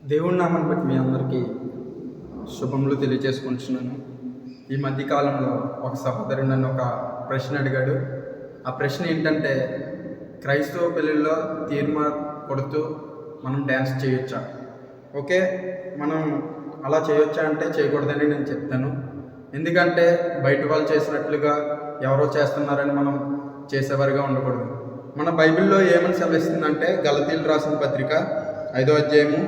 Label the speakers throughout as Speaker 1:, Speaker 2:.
Speaker 1: దేవుడి నామాన్ని బట్టి మీ అందరికీ శుభములు తెలియజేసుకుంటున్నాను. ఈ మధ్యకాలంలో ఒక సహోదరుడు నన్ను ఒక ప్రశ్న అడిగాడు. ఆ ప్రశ్న ఏంటంటే, క్రైస్తవ పెళ్ళిళ్ళలో తీర్మా కొడుతూ మనం డ్యాన్స్ చేయొచ్చా? ఓకే, మనం అలా చేయొచ్చా అంటే చేయకూడదని నేను చెప్తాను. ఎందుకంటే బయట వాళ్ళు చేసినట్లుగా ఎవరో చేస్తున్నారని మనం చేసేవారిగా ఉండకూడదు. మన బైబిల్లో ఏమని సెలవిస్తుందంటే, గలతీయులు రాసిన పత్రిక 5వ అధ్యాయము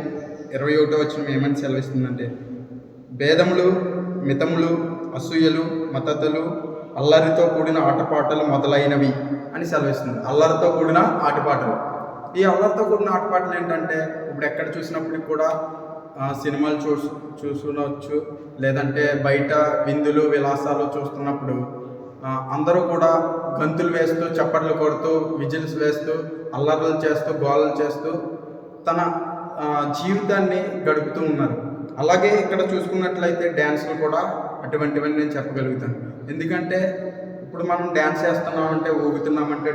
Speaker 1: 21వ వచనం ఏమని సెలవిస్తుందంటే, భేదములు, మితములు, అసూయలు, మతతలు, అల్లరితో కూడిన ఆటపాటలు మొదలైనవి అని సెలవిస్తుంది. అల్లరితో కూడిన ఆటపాటలు. ఈ అల్లరితో కూడిన ఆటపాటలు ఏంటంటే, ఇప్పుడు ఎక్కడ చూసినప్పటికి కూడా సినిమాలు చూసుకునవచ్చు, లేదంటే బయట విందులు విలాసాలు చూస్తున్నప్పుడు అందరూ కూడా గంతులు వేస్తూ, చప్పట్లు కొడుతూ, విజిల్స్ వేస్తూ, అల్లర్లు చేస్తూ, గోలలు చేస్తూ తన జీవితాన్ని గడుపుతూ ఉన్నారు. అలాగే ఇక్కడ చూసుకున్నట్లయితే డ్యాన్స్లు కూడా అటువంటివన్నీ నేను చెప్పగలుగుతాను. ఎందుకంటే ఇప్పుడు మనం డ్యాన్స్ చేస్తున్నామంటే, ఊగుతున్నామంటే,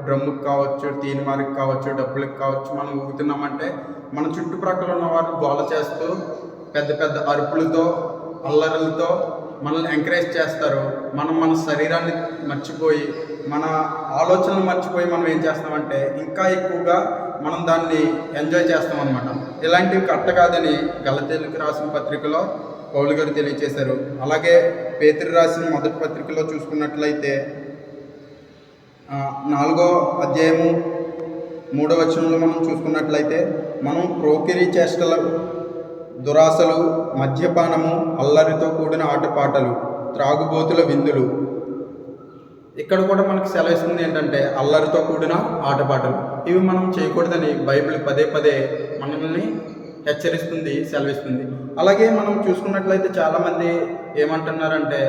Speaker 1: డ్రమ్ముకి కావచ్చు, తీన్మారికి కావచ్చు, డబ్బులకు కావచ్చు, మనం ఊగుతున్నామంటే మన చుట్టుప్రక్కల ఉన్న వాళ్ళు గోల చేస్తూ పెద్ద పెద్ద అరుపులతో, అల్లరులతో మనల్ని ఎంకరేజ్ చేస్తారు. మనం మన శరీరాన్ని మర్చిపోయి, మన ఆలోచనలు మర్చిపోయి మనం ఏం చేస్తామంటే ఇంకా ఎక్కువగా మనం దాన్ని ఎంజాయ్ చేస్తాం అన్నమాట. ఇలాంటివి కరెక్ట్ కాదని గలతీయులకు రాసిన పత్రికలో పౌలు గారు తెలియజేశారు. అలాగే పేతురు రాసిన మొదటి పత్రికలో చూసుకున్నట్లయితే 4వ అధ్యాయము 3వ వచనంలో మనం చూసుకున్నట్లయితే, మనం ప్రోకిరీ చేష్టలు, దురాశలు, మద్యపానము, అల్లరితో కూడిన ఆటపాటలు, త్రాగుబోతుల విందులు. ఇక్కడ కూడా మనకి సెలవిస్తుంది ఏంటంటే అల్లరితో కూడిన ఆటపాటలు. ఇవి మనం చేయకూడదని బైబిల్ పదే పదే మనల్ని హెచ్చరిస్తుంది, సెలవిస్తుంది. అలాగే మనం చూసుకున్నట్లయితే చాలామంది ఏమంటున్నారంటే,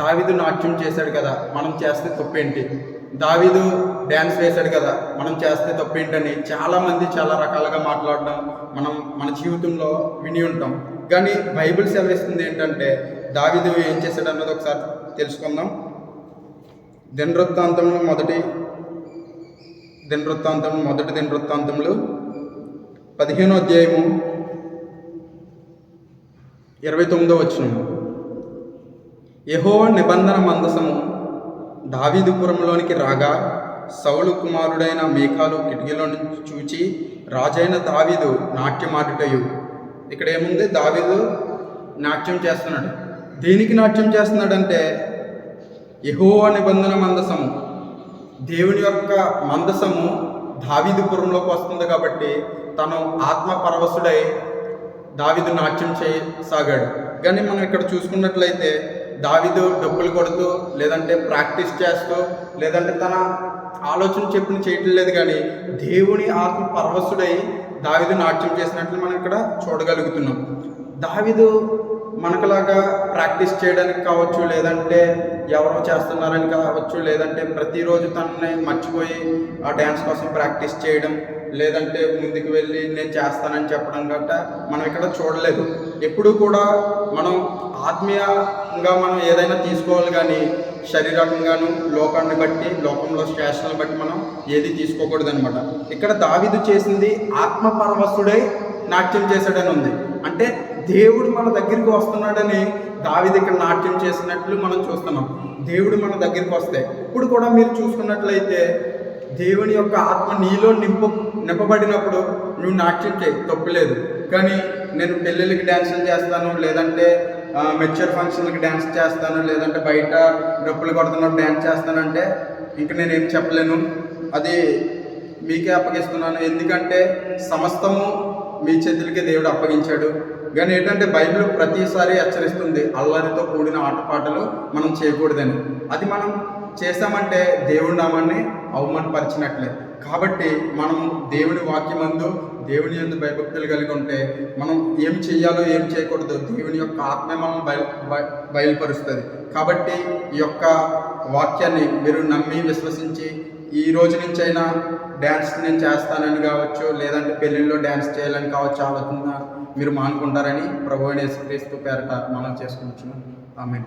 Speaker 1: దావీదు నాట్యం చేశాడు కదా, మనం చేస్తే తప్పేంటి? దావీదు డ్యాన్స్ వేశాడు కదా, మనం చేస్తే తప్పేంటని చాలామంది చాలా రకాలుగా మాట్లాడడం మన జీవితంలో విని ఉంటాం. కానీ బైబిల్ సెలవిస్తుంది ఏంటంటే, దావీదు ఏం చేశాడు అన్నది ఒకసారి తెలుసుకుందాం. మొదటి దినవృత్తాంతములు 15వ అధ్యాయము 29వ వచనం. యెహోవా నిబంధన మందసము దావీదుపురంలోనికి రాగా, సౌలు కుమారుడైన మీకాలు కిటికీలో నుంచి చూచి, రాజైన దావీదు నాట్యమాడుటయు. ఇక్కడ ఏముంది? దావీదు నాట్యం చేస్తున్నాడు. దేనికి నాట్యం చేస్తున్నాడంటే, యెహోవా నిబంధన మందసము, దేవుని యొక్క మందసము దావీదుపురంలోకి వస్తుంది కాబట్టి తను ఆత్మ పరవశుడై దావీదు నాట్యం చేయసాగాడు. కానీ మనం ఇక్కడ చూసుకున్నట్లయితే దావీదు డబ్బులు కొడుతూ, లేదంటే ప్రాక్టీస్ చేస్తూ, లేదంటే తన ఆలోచన చెప్పిన చేయట్లేదు, కానీ దేవుని ఆత్మ పరవశుడై దావీదు నాట్యం చేసినట్లు మనం ఇక్కడ చూడగలుగుతున్నాం. దావీదు మనకులాగా ప్రాక్టీస్ చేయడానికి కావచ్చు, లేదంటే ఎవరో చేస్తున్నారని కావచ్చు, లేదంటే ప్రతిరోజు తనని మర్చిపోయి ఆ డ్యాన్స్ కోసం ప్రాక్టీస్ చేయడం, లేదంటే ముందుకు వెళ్ళి నేను చేస్తానని చెప్పడం గట్టా మనం ఇక్కడ చూడలేదు. ఎప్పుడూ కూడా మనం ఆత్మీయంగా మనం ఏదైనా తీసుకోవాలి, కానీ శారీరకంగాను లోకాన్ని బట్టి, లోకంలో స్టేషన్లు బట్టి మనం ఏది తీసుకోకూడదు అనమాట. ఇక్కడ దావీదు చేసింది ఆత్మ పరవశుడై నాట్యం చేశాడని ఉంది. అంటే దేవుడు మన దగ్గరికి వస్తున్నాడని దావీదు ఇక్కడ నాట్యం చేసినట్లు మనం చూస్తున్నాం. దేవుడు మన దగ్గరికి వస్తే ఇప్పుడు కూడా మీరు చూసుకున్నట్లయితే దేవుని యొక్క ఆత్మ నీలో నింపబడినప్పుడు నువ్వు నాట్యం చేయి, తప్పులేదు. కానీ నేను పెళ్ళిళ్ళకి డ్యాన్సులు చేస్తాను, లేదంటే మెచ్యూర్ ఫంక్షన్లకి డ్యాన్స్ చేస్తాను, లేదంటే బయట డప్పులు కొడుతున్నప్పుడు డ్యాన్స్ చేస్తానంటే ఇంక నేనేం చెప్పలేను. అది మీకే అప్పగిస్తున్నాను. ఎందుకంటే సమస్తము మీ చేతులకే దేవుడు అప్పగించాడు. కానీ ఏంటంటే బైబిల్ ప్రతిసారి హెచ్చరిస్తుంది, అల్లరితో కూడిన ఆటపాటలు మనం చేయకూడదని. అది మనం చేసామంటే దేవుడి నామాన్ని అవమానపరిచినట్లే. కాబట్టి మనం దేవుని వాక్యమందు, దేవుని యందు భయభక్తులు కలిగి ఉంటే మనం ఏం చేయాలో ఏం చేయకూడదు దేవుని యొక్క ఆత్మ మనం బయలుపరుస్తుంది. కాబట్టి ఈ యొక్క వాక్యాన్ని మీరు నమ్మి విశ్వసించి ఈ రోజు నుంచి అయినా డ్యాన్స్ నేను చేస్తానని కావచ్చు, లేదంటే పెళ్ళిళ్ళలో డ్యాన్స్ చేయాలని కావచ్చు ఆలోచన మీరు మానుకుంటారని ప్రభువైన యేసుక్రీస్తు పేరట మనం చేసుకుంటున్నాం. ఆమేన్.